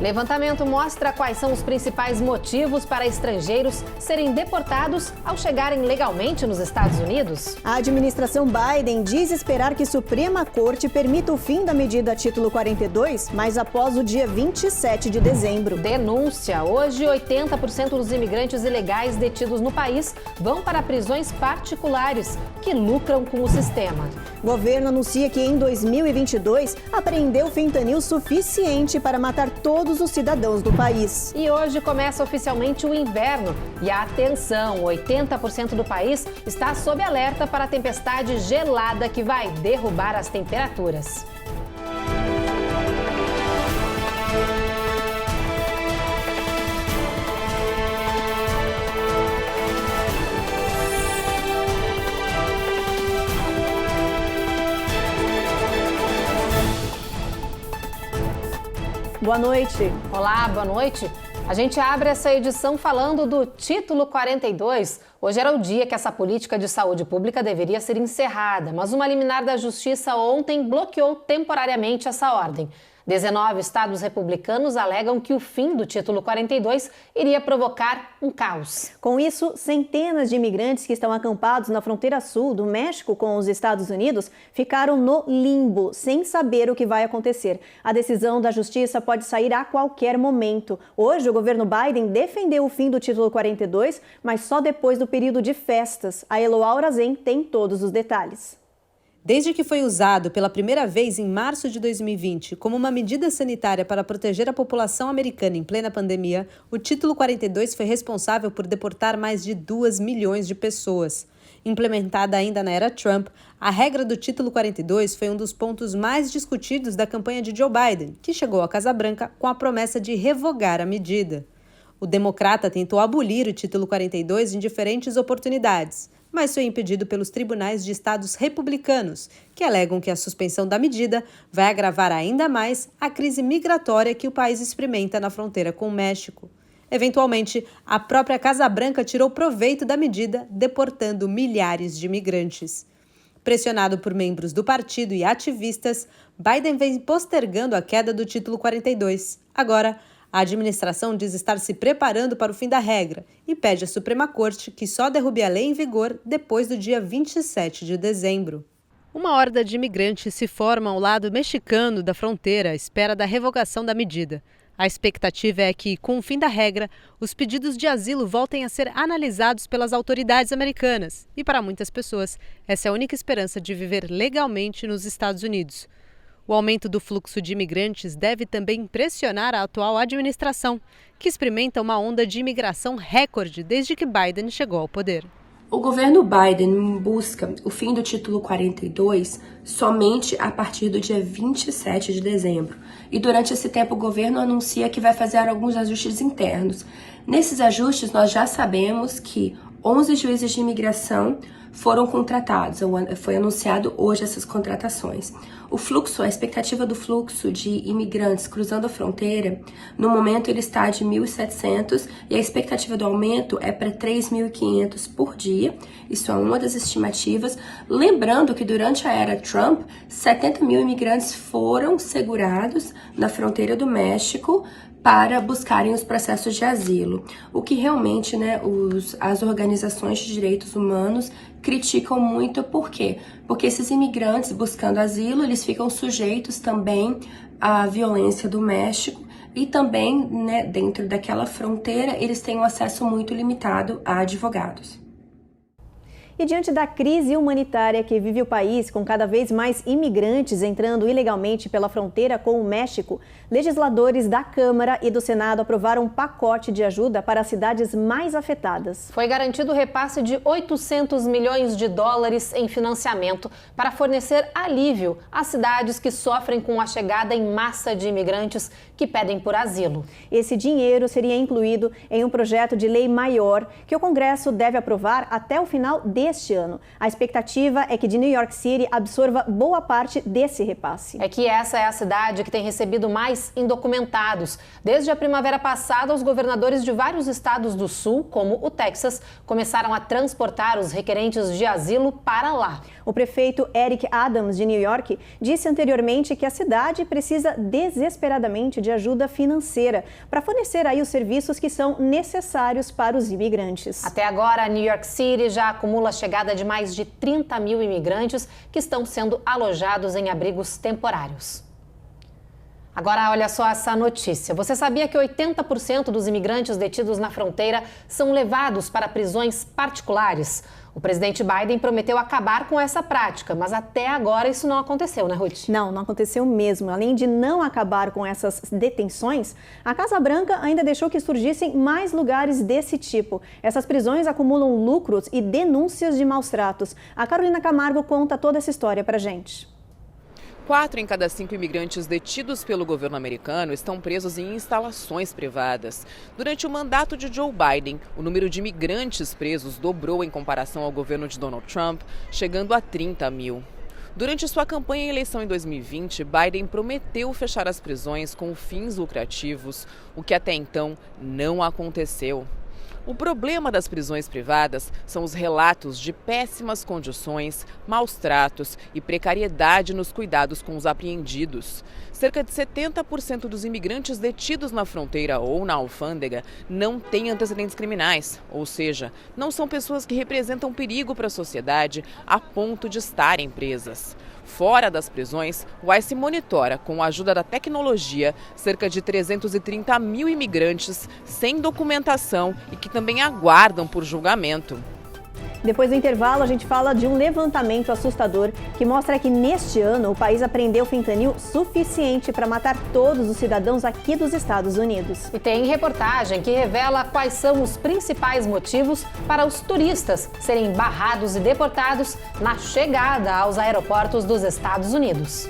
Levantamento mostra quais são os principais motivos para estrangeiros serem deportados ao chegarem legalmente nos Estados Unidos. A administração Biden diz esperar que a Suprema Corte permita o fim da medida Título 42, mas após o dia 27 de dezembro. Denúncia. Hoje, 80% dos imigrantes ilegais detidos no país vão para prisões particulares que lucram com o sistema. O governo anuncia que em 2022 apreendeu fentanil suficiente para matar todos os cidadãos do país. E hoje começa oficialmente o inverno. E atenção, 80% do país está sob alerta para a tempestade gelada que vai derrubar as temperaturas. Boa noite. Olá, boa noite. A gente abre essa edição falando do Título 42. Hoje era o dia que essa política de saúde pública deveria ser encerrada, mas uma liminar da Justiça ontem bloqueou temporariamente essa ordem. 19 estados republicanos alegam que o fim do Título 42 iria provocar um caos. Com isso, centenas de imigrantes que estão acampados na fronteira sul do México com os Estados Unidos ficaram no limbo, sem saber o que vai acontecer. A decisão da Justiça pode sair a qualquer momento. Hoje, o governo Biden defendeu o fim do Título 42, mas só depois do período de festas. A Eloá Orazen tem todos os detalhes. Desde que foi usado pela primeira vez em março de 2020 como uma medida sanitária para proteger a população americana em plena pandemia, o Título 42 foi responsável por deportar mais de 2 milhões de pessoas. Implementada ainda na era Trump, a regra do Título 42 foi um dos pontos mais discutidos da campanha de Joe Biden, que chegou à Casa Branca com a promessa de revogar a medida. O democrata tentou abolir o Título 42 em diferentes oportunidades, mas foi impedido pelos tribunais de estados republicanos, que alegam que a suspensão da medida vai agravar ainda mais a crise migratória que o país experimenta na fronteira com o México. Eventualmente, a própria Casa Branca tirou proveito da medida, deportando milhares de imigrantes. Pressionado por membros do partido e ativistas, Biden vem postergando a queda do Título 42. Agora, a administração diz estar se preparando para o fim da regra e pede à Suprema Corte que só derrube a lei em vigor depois do dia 27 de dezembro. Uma horda de imigrantes se forma ao lado mexicano da fronteira à espera da revogação da medida. A expectativa é que, com o fim da regra, os pedidos de asilo voltem a ser analisados pelas autoridades americanas. E para muitas pessoas, essa é a única esperança de viver legalmente nos Estados Unidos. O aumento do fluxo de imigrantes deve também pressionar a atual administração, que experimenta uma onda de imigração recorde desde que Biden chegou ao poder. O governo Biden busca o fim do Título 42 somente a partir do dia 27 de dezembro. E durante esse tempo o governo anuncia que vai fazer alguns ajustes internos. Nesses ajustes nós já sabemos que 11 juízes de imigração foram contratados, foi anunciado hoje essas contratações. A expectativa do fluxo de imigrantes cruzando a fronteira, no momento ele está de 1.700 e a expectativa do aumento é para 3.500 por dia, isso é uma das estimativas. Lembrando que durante a era Trump, 70 mil imigrantes foram segurados na fronteira do México para buscarem os processos de asilo, o que realmente as organizações de direitos humanos criticam muito. Por quê? Porque esses imigrantes buscando asilo, eles ficam sujeitos também à violência do México e também, dentro daquela fronteira, eles têm um acesso muito limitado a advogados. E diante da crise humanitária que vive o país, com cada vez mais imigrantes entrando ilegalmente pela fronteira com o México, legisladores da Câmara e do Senado aprovaram um pacote de ajuda para as cidades mais afetadas. Foi garantido o repasse de 800 milhões de dólares em financiamento para fornecer alívio às cidades que sofrem com a chegada em massa de imigrantes que pedem por asilo. Esse dinheiro seria incluído em um projeto de lei maior que o Congresso deve aprovar até o final deste ano. A expectativa é que de New York City absorva boa parte desse repasse. É que essa é a cidade que tem recebido mais indocumentados. Desde a primavera passada, os governadores de vários estados do sul, como o Texas, começaram a transportar os requerentes de asilo para lá. O prefeito Eric Adams, de New York, disse anteriormente que a cidade precisa desesperadamente de ajuda financeira para fornecer aí os serviços que são necessários para os imigrantes. Até agora, New York City já acumula a chegada de mais de 30 mil imigrantes que estão sendo alojados em abrigos temporários. Agora, olha só essa notícia. Você sabia que 80% dos imigrantes detidos na fronteira são levados para prisões particulares? O presidente Biden prometeu acabar com essa prática, mas até agora isso não aconteceu, né, Ruth? Não aconteceu mesmo. Além de não acabar com essas detenções, a Casa Branca ainda deixou que surgissem mais lugares desse tipo. Essas prisões acumulam lucros e denúncias de maus tratos. A Carolina Camargo conta toda essa história pra gente. 4 em cada 5 imigrantes detidos pelo governo americano estão presos em instalações privadas. Durante o mandato de Joe Biden, o número de imigrantes presos dobrou em comparação ao governo de Donald Trump, chegando a 30 mil. Durante sua campanha em eleição em 2020, Biden prometeu fechar as prisões com fins lucrativos, o que até então não aconteceu. O problema das prisões privadas são os relatos de péssimas condições, maus tratos e precariedade nos cuidados com os apreendidos. Cerca de 70% dos imigrantes detidos na fronteira ou na alfândega não têm antecedentes criminais, ou seja, não são pessoas que representam perigo para a sociedade a ponto de estarem presas. Fora das prisões, o ICE monitora, com a ajuda da tecnologia, cerca de 330 mil imigrantes sem documentação e que também aguardam por julgamento. Depois do intervalo, a gente fala de um levantamento assustador que mostra que neste ano o país apreendeu fentanil suficiente para matar todos os cidadãos aqui dos Estados Unidos. E tem reportagem que revela quais são os principais motivos para os turistas serem barrados e deportados na chegada aos aeroportos dos Estados Unidos.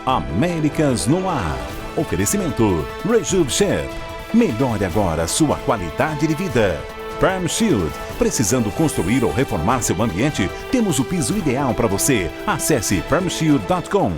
Américas no ar. Oferecimento Rejuve Chef. Melhore agora sua qualidade de vida. Perm Shield. Precisando construir ou reformar seu ambiente? Temos o piso ideal para você. Acesse permshield.com.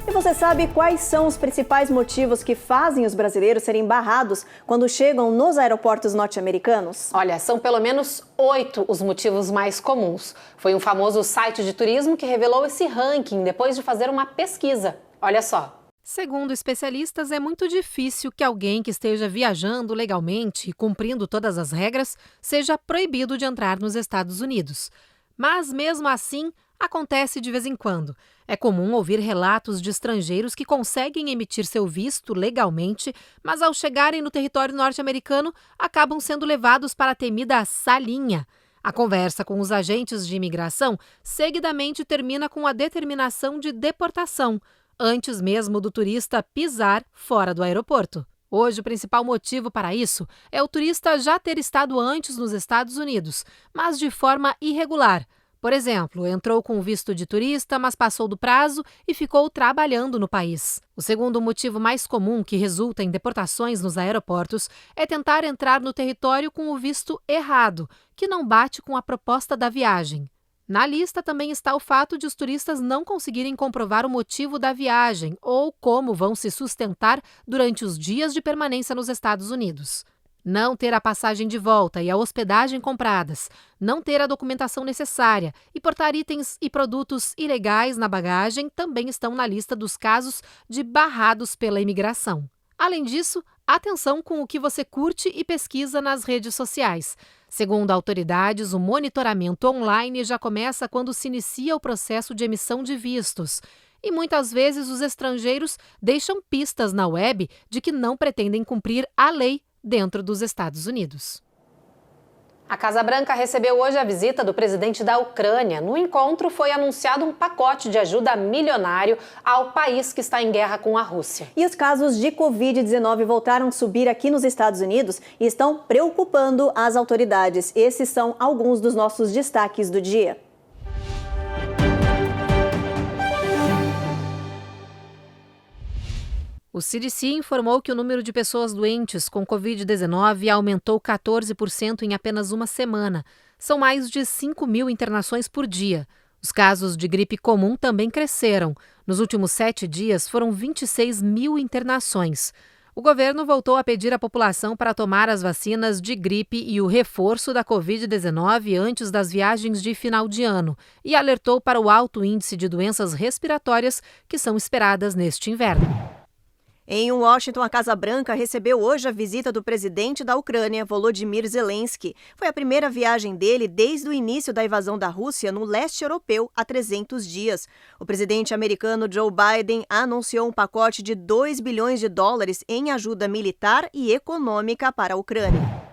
E você sabe quais são os principais motivos que fazem os brasileiros serem barrados quando chegam nos aeroportos norte-americanos? Olha, são pelo menos 8 os motivos mais comuns. Foi um famoso site de turismo que revelou esse ranking depois de fazer uma pesquisa. Olha só. Segundo especialistas, é muito difícil que alguém que esteja viajando legalmente e cumprindo todas as regras seja proibido de entrar nos Estados Unidos. Mas, mesmo assim, acontece de vez em quando. É comum ouvir relatos de estrangeiros que conseguem emitir seu visto legalmente, mas ao chegarem no território norte-americano, acabam sendo levados para a temida salinha. A conversa com os agentes de imigração seguidamente termina com a determinação de deportação, antes mesmo do turista pisar fora do aeroporto. Hoje, o principal motivo para isso é o turista já ter estado antes nos Estados Unidos, mas de forma irregular. Por exemplo, entrou com visto de turista, mas passou do prazo e ficou trabalhando no país. O segundo motivo mais comum que resulta em deportações nos aeroportos é tentar entrar no território com o visto errado, que não bate com a proposta da viagem. Na lista também está o fato de os turistas não conseguirem comprovar o motivo da viagem ou como vão se sustentar durante os dias de permanência nos Estados Unidos. Não ter a passagem de volta e a hospedagem compradas, não ter a documentação necessária e portar itens e produtos ilegais na bagagem também estão na lista dos casos de barrados pela imigração. Além disso, atenção com o que você curte e pesquisa nas redes sociais. Segundo autoridades, o monitoramento online já começa quando se inicia o processo de emissão de vistos. E muitas vezes os estrangeiros deixam pistas na web de que não pretendem cumprir a lei dentro dos Estados Unidos. A Casa Branca recebeu hoje a visita do presidente da Ucrânia. No encontro foi anunciado um pacote de ajuda milionário ao país que está em guerra com a Rússia. E os casos de Covid-19 voltaram a subir aqui nos Estados Unidos e estão preocupando as autoridades. Esses são alguns dos nossos destaques do dia. O CDC informou que o número de pessoas doentes com Covid-19 aumentou 14% em apenas uma semana. São mais de 5 mil internações por dia. Os casos de gripe comum também cresceram. Nos últimos 7 dias, foram 26 mil internações. O governo voltou a pedir à população para tomar as vacinas de gripe e o reforço da Covid-19 antes das viagens de final de ano e alertou para o alto índice de doenças respiratórias que são esperadas neste inverno. Em Washington, a Casa Branca recebeu hoje a visita do presidente da Ucrânia, Volodymyr Zelensky. Foi a primeira viagem dele desde o início da invasão da Rússia no leste europeu há 300 dias. O presidente americano Joe Biden anunciou um pacote de 2 bilhões de dólares em ajuda militar e econômica para a Ucrânia.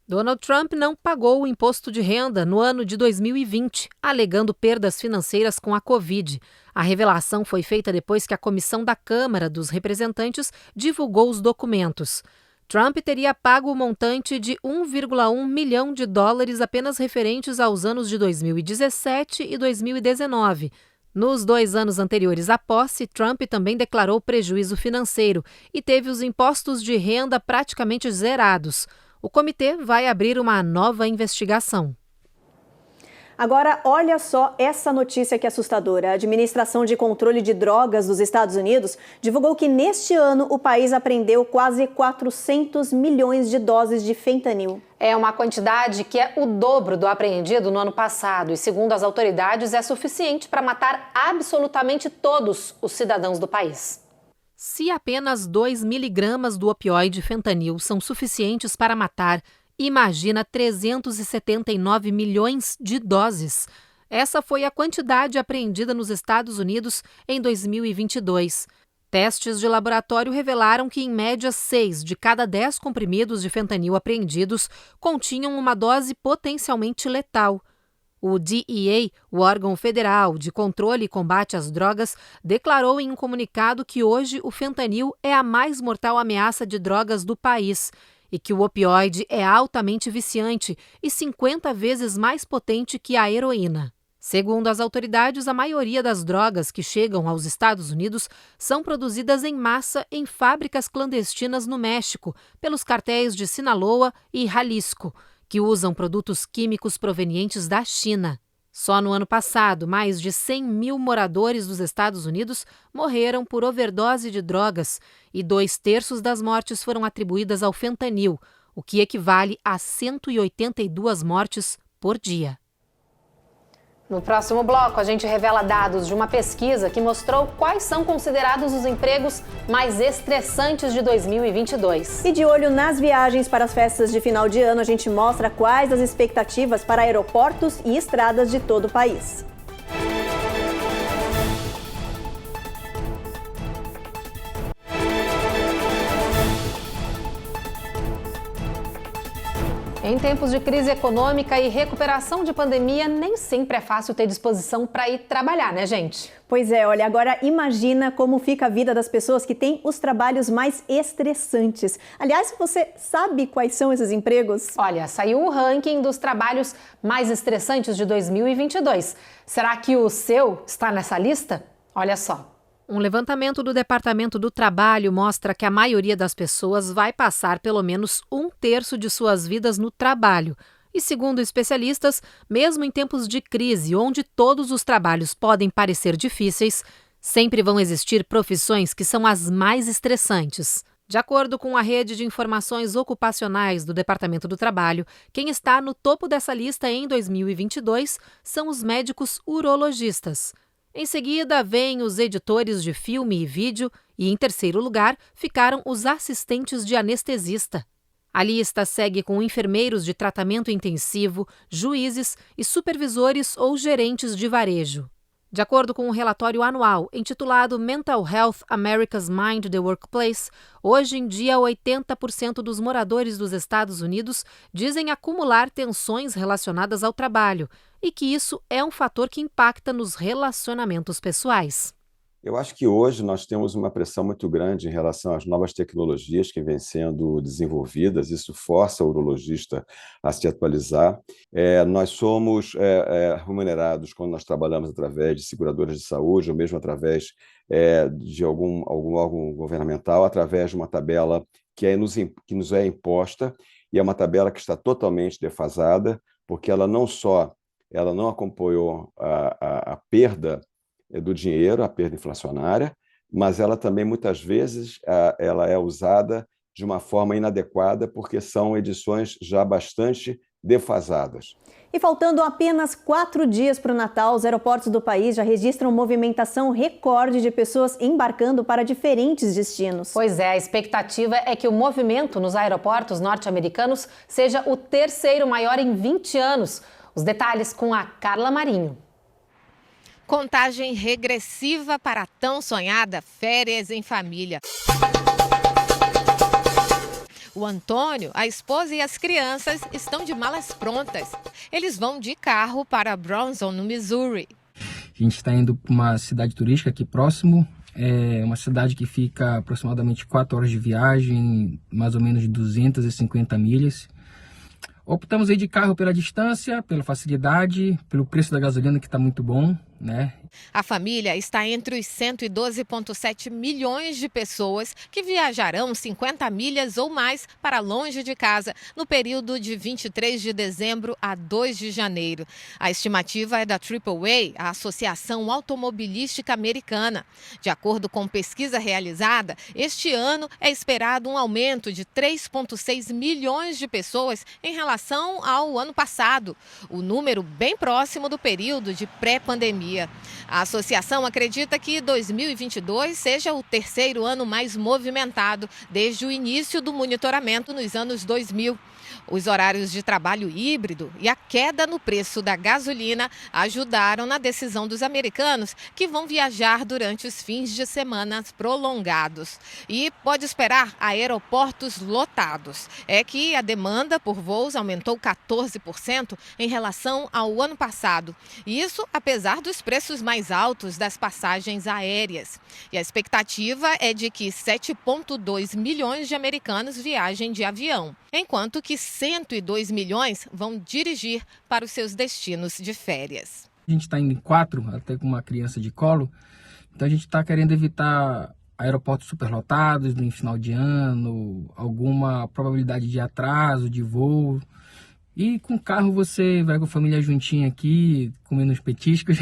Donald Trump não pagou o imposto de renda no ano de 2020, alegando perdas financeiras com a Covid. A revelação foi feita depois que a comissão da Câmara dos Representantes divulgou os documentos. Trump teria pago o montante de 1,1 milhão de dólares apenas referentes aos anos de 2017 e 2019. Nos 2 anos anteriores à posse, Trump também declarou prejuízo financeiro e teve os impostos de renda praticamente zerados. O comitê vai abrir uma nova investigação. Agora, olha só essa notícia que é assustadora. A Administração de Controle de Drogas dos Estados Unidos divulgou que neste ano o país apreendeu quase 400 milhões de doses de fentanil. É uma quantidade que é o dobro do apreendido no ano passado e, segundo as autoridades, é suficiente para matar absolutamente todos os cidadãos do país. Se apenas 2 miligramas do opioide fentanil são suficientes para matar, imagina 379 milhões de doses. Essa foi a quantidade apreendida nos Estados Unidos em 2022. Testes de laboratório revelaram que, em média, 6 de cada 10 comprimidos de fentanil apreendidos continham uma dose potencialmente letal. O DEA, o órgão federal de controle e combate às drogas, declarou em um comunicado que hoje o fentanil é a mais mortal ameaça de drogas do país e que o opioide é altamente viciante e 50 vezes mais potente que a heroína. Segundo as autoridades, a maioria das drogas que chegam aos Estados Unidos são produzidas em massa em fábricas clandestinas no México, pelos cartéis de Sinaloa e Jalisco, que usam produtos químicos provenientes da China. Só no ano passado, mais de 100 mil moradores dos Estados Unidos morreram por overdose de drogas e 2/3 das mortes foram atribuídas ao fentanil, o que equivale a 182 mortes por dia. No próximo bloco, a gente revela dados de uma pesquisa que mostrou quais são considerados os empregos mais estressantes de 2022. E de olho nas viagens para as festas de final de ano, a gente mostra quais as expectativas para aeroportos e estradas de todo o país. Em tempos de crise econômica e recuperação de pandemia, nem sempre é fácil ter disposição para ir trabalhar, né, gente? Pois é, olha, agora imagina como fica a vida das pessoas que têm os trabalhos mais estressantes. Aliás, você sabe quais são esses empregos? Olha, saiu o ranking dos trabalhos mais estressantes de 2022. Será que o seu está nessa lista? Olha só. Um levantamento do Departamento do Trabalho mostra que a maioria das pessoas vai passar pelo menos 1/3 de suas vidas no trabalho. E, segundo especialistas, mesmo em tempos de crise, onde todos os trabalhos podem parecer difíceis, sempre vão existir profissões que são as mais estressantes. De acordo com a Rede de Informações Ocupacionais do Departamento do Trabalho, quem está no topo dessa lista em 2022 são os médicos urologistas. Em seguida, vêm os editores de filme e vídeo e, em terceiro lugar, ficaram os assistentes de anestesista. A lista segue com enfermeiros de tratamento intensivo, juízes e supervisores ou gerentes de varejo. De acordo com um relatório anual intitulado Mental Health America's Mind the Workplace, hoje em dia 80% dos moradores dos Estados Unidos dizem acumular tensões relacionadas ao trabalho e que isso é um fator que impacta nos relacionamentos pessoais. Eu acho que hoje nós temos uma pressão muito grande em relação às novas tecnologias que vêm sendo desenvolvidas. Isso força o urologista a se atualizar. Nós somos remunerados quando nós trabalhamos através de seguradoras de saúde ou mesmo através de algum órgão governamental, através de uma tabela que nos é imposta, e é uma tabela que está totalmente defasada, porque ela não acompanhou a perda do dinheiro, a perda inflacionária, mas ela também, muitas vezes, ela é usada de uma forma inadequada, porque são edições já bastante defasadas. E faltando apenas 4 dias para o Natal, os aeroportos do país já registram movimentação recorde de pessoas embarcando para diferentes destinos. Pois é, a expectativa é que o movimento nos aeroportos norte-americanos seja o terceiro maior em 20 anos. Os detalhes com a Carla Marinho. Contagem regressiva para a tão sonhada férias em família. O Antônio, a esposa e as crianças estão de malas prontas. Eles vão de carro para Bronson, no Missouri. A gente está indo para uma cidade turística aqui próximo. É uma cidade que fica aproximadamente 4 horas de viagem, mais ou menos 250 milhas. Optamos aí de carro pela distância, pela facilidade, pelo preço da gasolina que está muito bom, né? A família está entre os 112,7 milhões de pessoas que viajarão 50 milhas ou mais para longe de casa no período de 23 de dezembro a 2 de janeiro. A estimativa é da AAA, a Associação Automobilística Americana. De acordo com pesquisa realizada, este ano é esperado um aumento de 3,6 milhões de pessoas em relação ao ano passado, o número bem próximo do período de pré-pandemia. A associação acredita que 2022 seja o terceiro ano mais movimentado desde o início do monitoramento nos anos 2000. Os horários de trabalho híbrido e a queda no preço da gasolina ajudaram na decisão dos americanos que vão viajar durante os fins de semana prolongados. E pode esperar aeroportos lotados. É que a demanda por voos aumentou 14% em relação ao ano passado. Isso apesar dos preços mais altos das passagens aéreas. E a expectativa é de que 7,2 milhões de americanos viajem de avião, enquanto que 102 milhões vão dirigir para os seus destinos de férias. A gente está indo em 4, até com uma criança de colo, então a gente está querendo evitar aeroportos superlotados no final de ano, alguma probabilidade de atraso de voo. E com carro você vai com a família juntinha aqui, comendo uns petiscos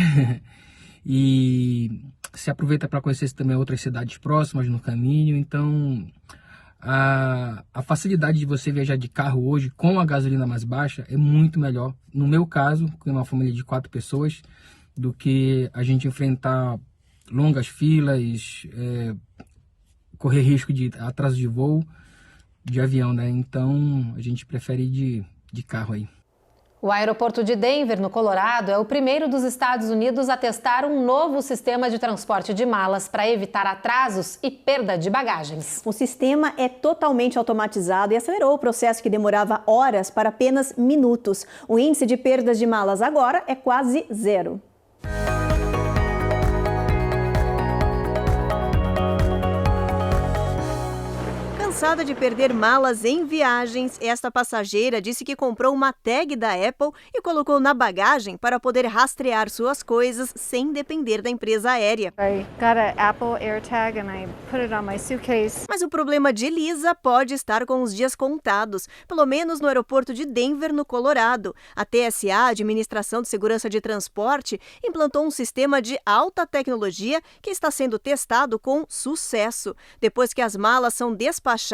e se aproveita para conhecer também outras cidades próximas no caminho. Então a facilidade de você viajar de carro hoje com a gasolina mais baixa é muito melhor, no meu caso, com uma família de 4 pessoas, do que a gente enfrentar longas filas, correr risco de atraso de voo de avião, né? Então a gente prefere ir de carro aí. O aeroporto de Denver, no Colorado, é o primeiro dos Estados Unidos a testar um novo sistema de transporte de malas para evitar atrasos e perda de bagagens. O sistema é totalmente automatizado e acelerou o processo que demorava horas para apenas minutos. O índice de perdas de malas agora é quase zero. Cansada de perder malas em viagens, esta passageira disse que comprou uma tag da Apple e colocou na bagagem para poder rastrear suas coisas sem depender da empresa aérea. Mas o problema de Lisa pode estar com os dias contados, pelo menos no aeroporto de Denver, no Colorado. A TSA, a Administração de Segurança de Transporte, implantou um sistema de alta tecnologia que está sendo testado com sucesso. Depois que as malas são despachadas,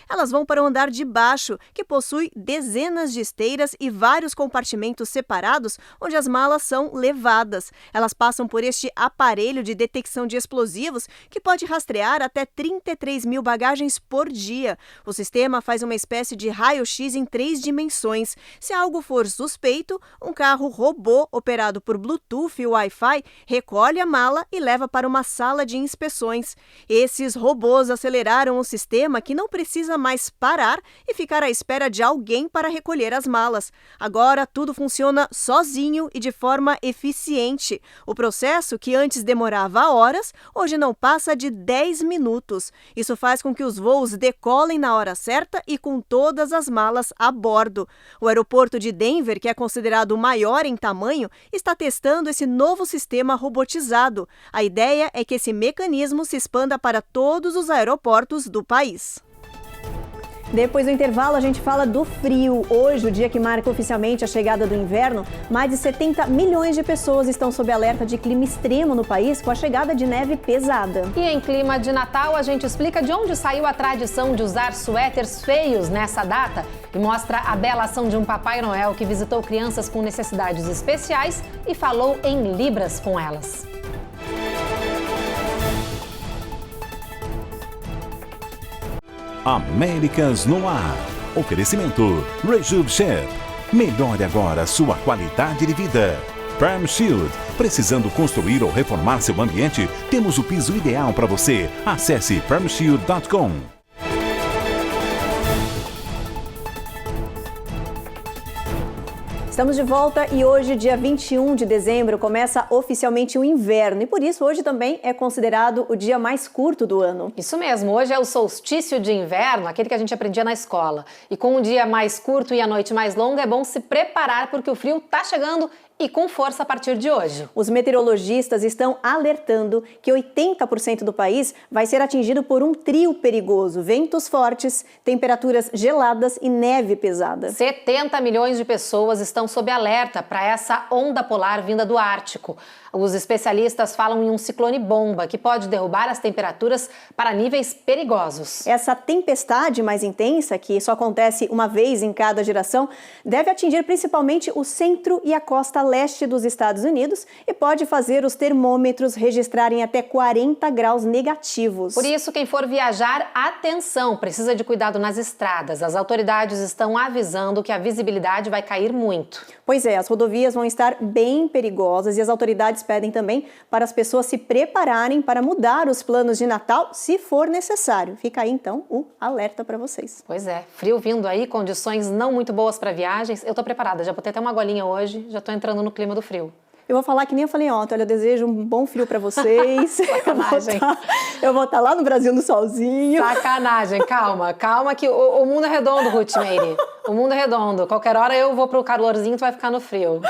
elas vão para o andar de baixo, que possui dezenas de esteiras e vários compartimentos separados onde as malas são levadas. Elas passam por este aparelho de detecção de explosivos que pode rastrear até 33 mil bagagens por dia. O sistema faz uma espécie de raio-x em 3 dimensões. Se algo for suspeito, um carro robô operado por Bluetooth e Wi-Fi recolhe a mala e leva para uma sala de inspeções. Esses robôs aceleraram o sistema que não precisa mais parar e ficar à espera de alguém para recolher as malas. Agora tudo funciona sozinho e de forma eficiente. O processo, que antes demorava horas, hoje não passa de 10 minutos. Isso faz com que os voos decolem na hora certa e com todas as malas a bordo. O aeroporto de Denver, que é considerado o maior em tamanho, está testando esse novo sistema robotizado. A ideia é que esse mecanismo se expanda para todos os aeroportos do país. Depois do intervalo, a gente fala do frio. Hoje, o dia que marca oficialmente a chegada do inverno, mais de 70 milhões de pessoas estão sob alerta de clima extremo no país com a chegada de neve pesada. E em clima de Natal, a gente explica de onde saiu a tradição de usar suéteres feios nessa data e mostra a bela ação de um Papai Noel que visitou crianças com necessidades especiais e falou em libras com elas. Américas no ar. Oferecimento Rejub Chef. Melhore agora sua qualidade de vida. Perm Shield. Precisando construir ou reformar seu ambiente? Temos o piso ideal para você. Acesse permshield.com. Estamos de volta e hoje, dia 21 de dezembro, começa oficialmente o inverno e por isso hoje também é considerado o dia mais curto do ano. Isso mesmo, hoje é o solstício de inverno, aquele que a gente aprendia na escola. E com um dia mais curto e a noite mais longa é bom se preparar porque o frio está chegando e com força a partir de hoje. Os meteorologistas estão alertando que 80% do país vai ser atingido por um trio perigoso: ventos fortes, temperaturas geladas e neve pesada. 70 milhões de pessoas estão sob alerta para essa onda polar vinda do Ártico. Os especialistas falam em um ciclone bomba que pode derrubar as temperaturas para níveis perigosos. Essa tempestade mais intensa, que só acontece uma vez em cada geração, deve atingir principalmente o centro e a costa leste dos Estados Unidos e pode fazer os termômetros registrarem até 40 graus negativos. Por isso, quem for viajar, atenção, precisa de cuidado nas estradas. As autoridades estão avisando que a visibilidade vai cair muito. Pois é, as rodovias vão estar bem perigosas e as autoridades pedem também para as pessoas se prepararem para mudar os planos de Natal se for necessário. Fica aí então o alerta para vocês. Pois é, frio vindo aí, condições não muito boas para viagens. Eu tô preparada, já botei até uma golinha hoje, já tô entrando no clima do frio. Eu vou falar que nem eu falei ontem, olha, eu desejo um bom frio pra vocês. Sacanagem. Eu vou estar lá no Brasil no solzinho. Sacanagem, calma que o mundo é redondo, Ruth Meire. O mundo é redondo. Qualquer hora eu vou pro calorzinho, tu vai ficar no frio.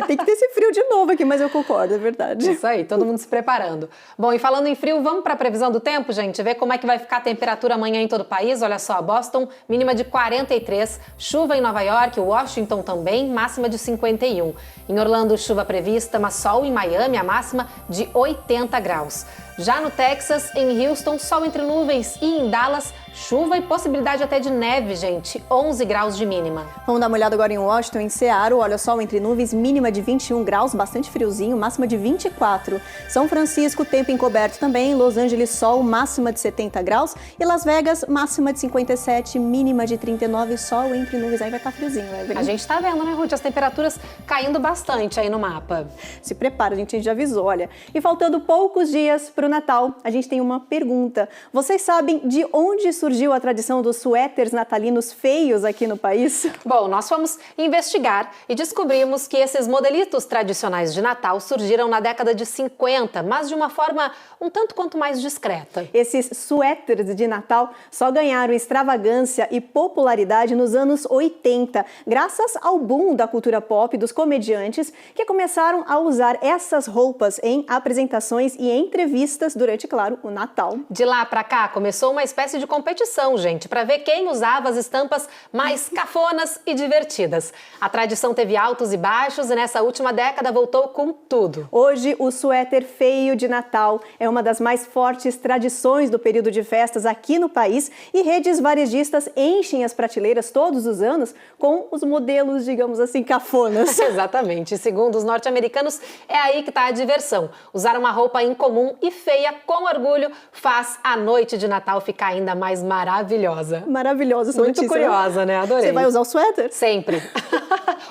Tem que ter esse frio de novo aqui, mas eu concordo, é verdade. Isso aí, todo mundo se preparando. Bom, e falando em frio, vamos para a previsão do tempo, gente? Ver como é que vai ficar a temperatura amanhã em todo o país. Olha só, Boston, mínima de 43, chuva em Nova York, Washington também, máxima de 51. Em Orlando, chuva prevista, mas sol em Miami, a máxima de 80 graus. Já no Texas, em Houston, sol entre nuvens e em Dallas, chuva e possibilidade até de neve, gente, 11 graus de mínima. Vamos dar uma olhada agora em Washington, em Seattle, olha, sol entre nuvens, mínima de 21 graus, bastante friozinho, máxima de 24. São Francisco, tempo encoberto também, Los Angeles, sol, máxima de 70 graus e Las Vegas, máxima de 57, mínima de 39, sol entre nuvens, aí vai estar friozinho, né? A gente tá vendo, né, Ruth, as temperaturas caindo bastante aí no mapa. Se prepara, a gente já avisou, olha. E faltando poucos dias para o Natal, a gente tem uma pergunta. Vocês sabem de onde surgiu a tradição dos suéteres natalinos feios aqui no país? Bom, nós fomos investigar e descobrimos que esses modelitos tradicionais de Natal surgiram na década de 50, mas de uma forma um tanto quanto mais discreta. Esses suéteres de Natal só ganharam extravagância e popularidade nos anos 80, graças ao boom da cultura pop dos comediantes que começaram a usar essas roupas em apresentações e entrevistas durante, claro, o Natal. De lá pra cá, começou uma espécie de competição, gente, para ver quem usava as estampas mais cafonas e divertidas. A tradição teve altos e baixos e nessa última década voltou com tudo. Hoje, o suéter feio de Natal é uma das mais fortes tradições do período de festas aqui no país e redes varejistas enchem as prateleiras todos os anos com os modelos, digamos assim, cafonas. Exatamente. Segundo os norte-americanos, é aí que está a diversão. Usar uma roupa incomum e feia com orgulho faz a noite de Natal ficar ainda mais maravilhosa. Maravilhosa essa Muito notícia, curiosa, né? Adorei. Você vai usar o suéter? Sempre.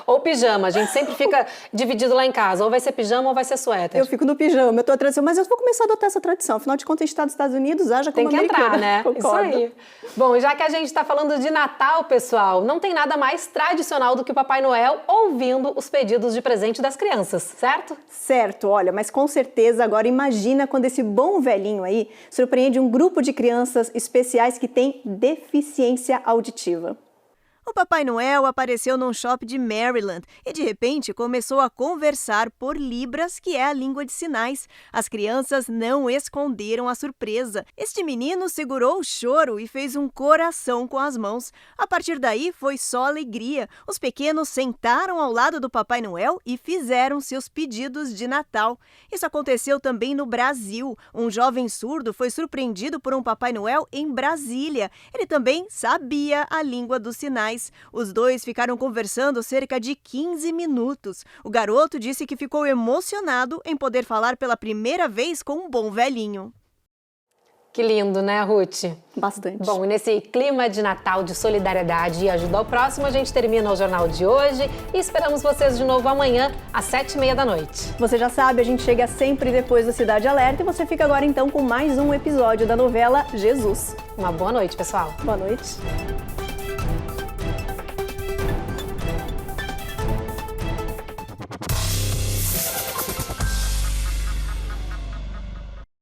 Ou pijama. A gente sempre fica dividido lá em casa. Ou vai ser pijama ou vai ser suéter. Eu fico no pijama, eu tô a tradição, mas eu vou começar a adotar essa tradição. Afinal de contas, a gente está nos Estados Unidos, haja como americana. Tem que entrar, né? Concordo. Isso aí. Bom, e já que a gente está falando de Natal, pessoal, não tem nada mais tradicional do que o Papai Noel ouvindo os pedidos de presente das crianças, certo? Certo, olha, mas com certeza agora imagina quando esse bom velhinho aí surpreende um grupo de crianças especiais que têm deficiência auditiva. O Papai Noel apareceu num shopping de Maryland e, de repente, começou a conversar por Libras, que é a língua de sinais. As crianças não esconderam a surpresa. Este menino segurou o choro e fez um coração com as mãos. A partir daí, foi só alegria. Os pequenos sentaram ao lado do Papai Noel e fizeram seus pedidos de Natal. Isso aconteceu também no Brasil. Um jovem surdo foi surpreendido por um Papai Noel em Brasília. Ele também sabia a língua dos sinais. Os dois ficaram conversando cerca de 15 minutos. O garoto disse que ficou emocionado em poder falar pela primeira vez com um bom velhinho. Que lindo, né, Ruth? Bastante. Bom, e nesse clima de Natal, de solidariedade e ajuda ao próximo, a gente termina o Jornal de hoje e esperamos vocês de novo amanhã, às 7h30 da noite. Você já sabe, a gente chega sempre depois do Cidade Alerta e você fica agora então com mais um episódio da novela Jesus. Uma boa noite, pessoal. Boa noite.